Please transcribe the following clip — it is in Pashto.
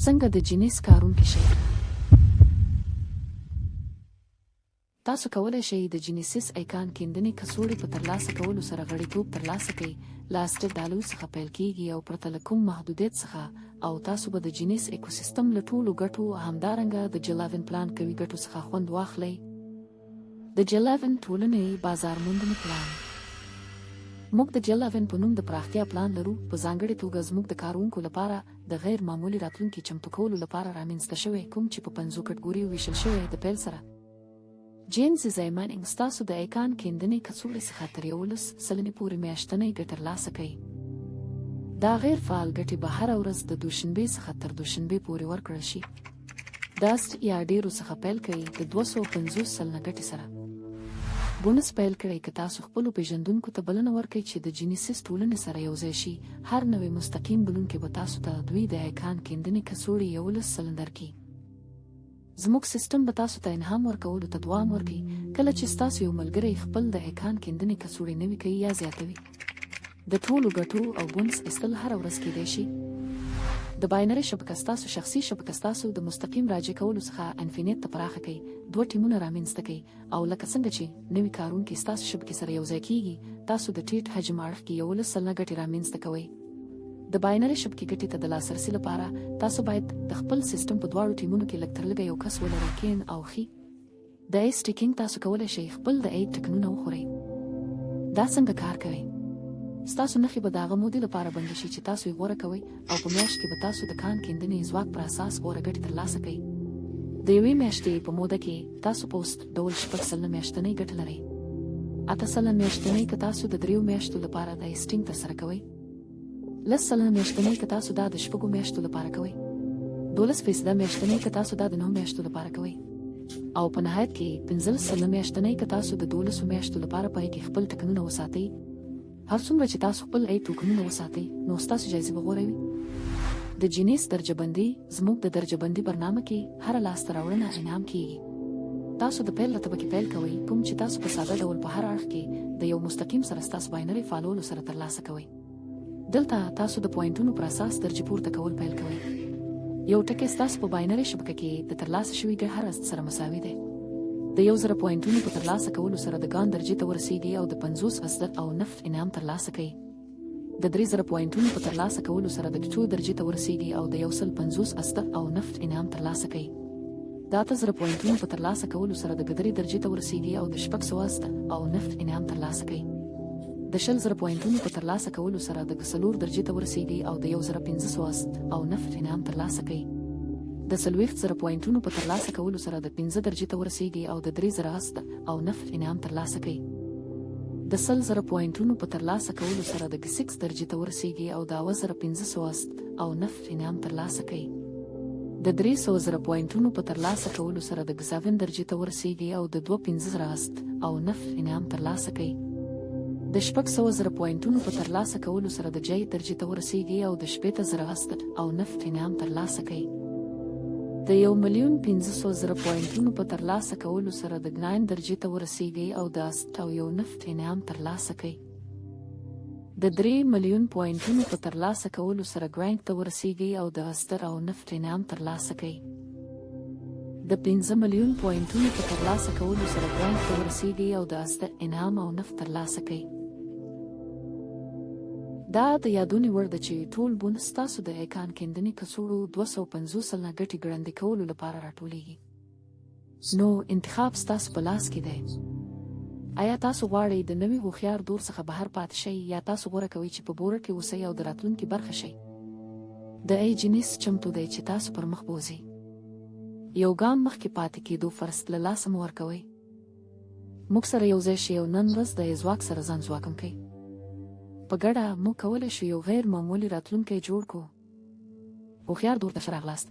څنګه د جینیس کارونکي شئ؟ تاسو کولی شئ د جینیسیس ایکان کیندنې کڅوړې په ترلاسه کولو سره غړیتوب ترلاسه کړئ. له اسټرډالو څخه پیل کیږي او پرته له کوم محدودیت څخه، او تاسو به د جینیس ایکوسیستم له ټولو ګټو همدارنګه د جلاون پلان کوي ګټو څخه خوند واخلئ. د جلاون ټولنې بازار موندنې پلان. موږ د جلاون په نوم د پراختیا پلان لرو، په ځانګړې توګه زموږ د کارونکو لپاره د غیر معمولي راتلونکي چمتو کولو لپاره رامنځته شوی، کوم چې په 5 کټګوریو ویشل شوی. د پیل سره جیمز زایمانینګ ستاسو د ایکان کیندنې کڅوړې څخه تر 11 سلنې پورې میاشتنۍ ګټه ترلاسه کوي. دا غیر فعال ګټې به هره ورځ د دوشنبې څخه تر دوشنبې پورې ورکړل شي. دا یا ډیرو څخه پیل کوي د 250 سلنه ګټې سره. بونس پیل کړئ که تاسو خپلو پیژندونکو ته بلنه ورکړئ چې د جینیسیس ټولنې سره یوځای شي. هر نوی مستقیم بلونکی به تاسو ته دوی د ایکان کیندنې کڅوړې 11 سلنه درکړي. زموږ سیستم به تاسو ته انعام ورکولو ته دوام ورکړي کله چې ستاسو یو ملګری خپل د ایکان کیندنې کڅوړې نوي کوي یا زیاتوي. د ټولو ګټو او بونس ایستل هره ورځ کیدای شي. د باینري شبکه ستاسو شخصي شبکه ستاسو د مستقیم راجع کولو څخه انفینیت ته پراخه کوي. 2 ټیمونه رامنځته کوي، او لکه څنګه چې نوي کارونکي ستاسو شبکې سره یوځای کیږي، تاسو د ټیټ حجم اړخ کې 11 سلنه ګټې رامنځته کوئ. د باینري شبکې ګټې ته د لاسرسي لپاره تاسو باید د خپل سیستم په دواړو ټیمونو کې لږ تر لږه یو کس ولرئ. کین او خي د ایس ټیکینګ تاسو کولی شئ خپل د ایټ ټکنونه وخورئ. دا څنګه کار کوي؟ ستاسو نښې به د هغه مودې لپاره بندي شي چې تاسو یې غوره کوئ، او په میاشت کې به تاسو د کان کیندنې ځواک پر اساس غوره ګټې ترلاسه کوئ. د یوې میاشتې په موده کې تاسو په اوسط ډول 6 سلنه میاشتنۍ ګټه لرئ. 8 سلنه میاشتنۍ که تاسو د 3 میاشتو لپاره د ایسټینګ ترسره کوئ. 10 سلنه میاشتنۍ که تاسو دا د 6 میاشتو لپاره کوئ. 12% میاشتنۍ که تاسو دا د 9 میاشتو لپاره کوئ. او په نهایت کې 15 سلنه میاشتنۍ که تاسو د 12 میاشتو لپاره پای کې خپل ټکنونه وساتئ. هر څومره چې تاسو خپل ای ټوکنونه وساتئ، نو ستاسو جایزې به غوره وي. د جینیس درجه بندي. زموږ د درجه بندي برنامه کې هره لاسته راوړنه انعام کیږي. تاسو د پیل له طبقې پیل کوئ، کوم چې تاسو په ساده ډول په هر اړخ کې د یو مستقیم سره ستاسو باینري فعالولو سره ترلاسه کوئ. دلته تاسو د پوینټونو پر اساس درجه پورته کول پیل کوئ. یو ټکی ستاسو په باینري شبکه کې د ترلاسه شوي ګټې هر سره مساوي دی. د 1000 پوینټونو په ترلاسه کولو سره د ګان درجې ته ورسیږي او د 50% او نفت انعام ترلاسه کوي. د 3000 پوینټونو په ترلاسه کولو سره د ټو درجې ته ورسیږي او د 150% او نفت انعام ترلاسه کوي. د 8000 پوینټونو په ترلاسه کولو سره د ګدرې درجې ته ورسیږي او د 600% او نفت انعام ترلاسه کوي. د 20000 پوینټونو په ترلاسه کولو سره د 4 درجې ته ورسیږي او د 1500% او نفت انعام ترلاسه کوي. د 4000 پوینټونو په ترلاسه کولو سره د 5 درجې ته ورسیږي او د 3000% او نفت انعام ترلاسه کوي. د 10000 پوینټونو په ترلاسه کولو سره د 6 درجې ته ورسیږي او د 1500% او نفت انعام ترلاسه کوي. د 300000 پوینټونو په ترلاسه کولو سره د 7 درجې ته ورسیږي او د 2500% او نفت انعام ترلاسه کوي. د 600000 پوینټونو په ترلاسه کولو سره د جې درجې ته ورسیږي او د 18000% او نفت انعام ترلاسه کوي. د 1,500,000 پوینټونو په ترلاسه کولو سره د 9 درجې ته ورسیږي او د 1 نفت انعام ترلاسه کوي. د 3,000,000 پوینټونو په ترلاسه کولو سره ګرانټ ته ورسیږي او د 1 او نفت انعام ترلاسه کوي. د 5,000,000 پوینټونو په ترلاسه کولو سره ګرانټ ته ورسیږي او د 1 انعام او نفت ترلاسه کوي. دا د یادونې وړ ده چې ټول بونس ستاسو د ایکان کیندنې کڅوړو 250 سلنه ګټې ګړندۍ کولو لپاره راټولیږي. نو انتخاب ستاسو په لاس کې دی. آیا تاسو غواړئ د نوي هوښیار دور څخه بهر پاتې شئ، یا تاسو غوره کوئ چې په بوره کې اوسئ او د راتلونکي برخه شئ؟ د ای جینیس چمتو دی چې تاسو پر مخ بوځئ. یو ګام مخکې پاتې کېدو فرصت له لاسه مه ورکوئ. موږ سره یوځای شئ او نن ورځ د ځواک سره ځان ځواکم کړئ. په ګډه موږ کولی شو یو غیر معمولي راتلونکی جوړ کړو. هوښیار دور ته ښه راغلاست.